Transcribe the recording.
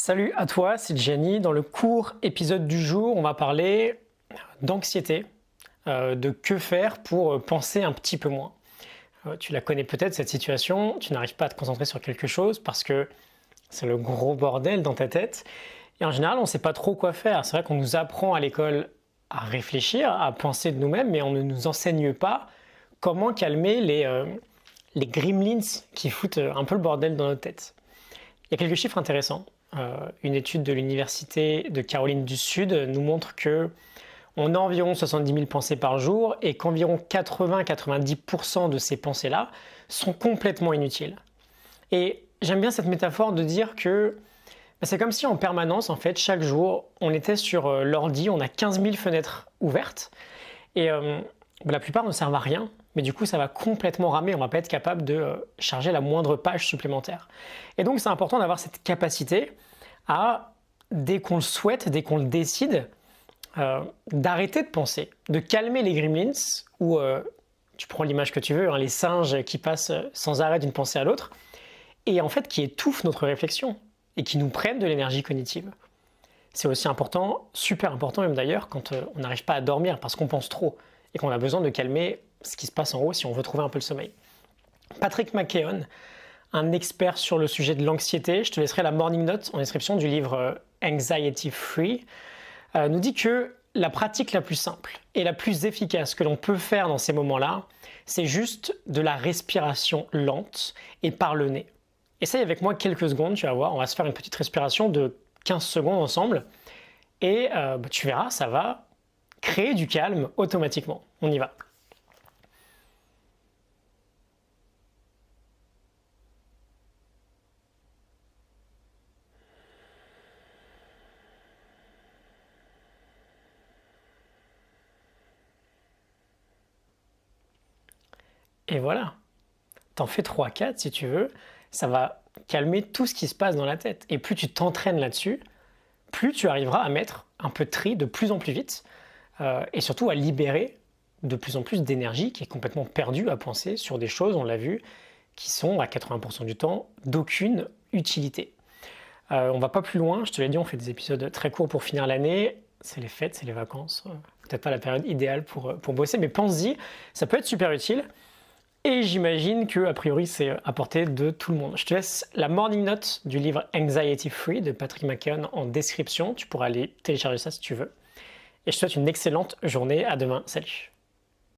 Salut à toi, c'est Gianni. Dans le court épisode du jour, on va parler d'anxiété, de que faire pour penser un petit peu moins. Tu la connais peut-être cette situation, tu n'arrives pas à te concentrer sur quelque chose parce que c'est le gros bordel dans ta tête. Et en général, on ne sait pas trop quoi faire. C'est vrai qu'on nous apprend à l'école à réfléchir, à penser de nous-mêmes, mais on ne nous enseigne pas comment calmer les gremlins qui foutent un peu le bordel dans notre tête. Il y a quelques chiffres intéressants. Une étude de l'université de Caroline du Sud nous montre que on a environ 70 000 pensées par jour et qu'environ 80-90% de ces pensées-là sont complètement inutiles. Et j'aime bien cette métaphore de dire que c'est comme si en permanence, en fait, chaque jour, on était sur l'ordi, on a 15 000 fenêtres ouvertes et la plupart ne servent à rien. Mais du coup, ça va complètement ramer, on ne va pas être capable de charger la moindre page supplémentaire. Et donc, c'est important d'avoir cette capacité à, dès qu'on le souhaite, dès qu'on le décide, d'arrêter de penser, de calmer les gremlins, ou tu prends l'image que tu veux, les singes qui passent sans arrêt d'une pensée à l'autre, et en fait qui étouffent notre réflexion, et qui nous prennent de l'énergie cognitive. C'est aussi important, super important même d'ailleurs, quand on n'arrive pas à dormir parce qu'on pense trop, et qu'on a besoin de calmer ce qui se passe en haut si on veut trouver un peu le sommeil. Patrick McKeown, un expert sur le sujet de l'anxiété, je te laisserai la morning note en description du livre Anxiety Free, nous dit que la pratique la plus simple et la plus efficace que l'on peut faire dans ces moments-là, c'est juste de la respiration lente et par le nez. Essaye avec moi quelques secondes, tu vas voir, on va se faire une petite respiration de 15 secondes ensemble et tu verras, ça va créer du calme automatiquement. On y va. Et voilà, t'en fais 3-4 si tu veux, ça va calmer tout ce qui se passe dans la tête. Et plus tu t'entraînes là-dessus, plus tu arriveras à mettre un peu de tri de plus en plus vite et surtout à libérer de plus en plus d'énergie qui est complètement perdue à penser sur des choses, on l'a vu, qui sont à 80% du temps d'aucune utilité. On va pas plus loin, je te l'ai dit, on fait des épisodes très courts pour finir l'année, c'est les fêtes, c'est les vacances, peut-être pas la période idéale pour bosser, mais pense-y, ça peut être super utile. Et j'imagine que, a priori, c'est à portée de tout le monde. Je te laisse la morning note du livre Anxiety Free de Patrick McKeown en description. Tu pourras aller télécharger ça si tu veux. Et je te souhaite une excellente journée. À demain. Salut.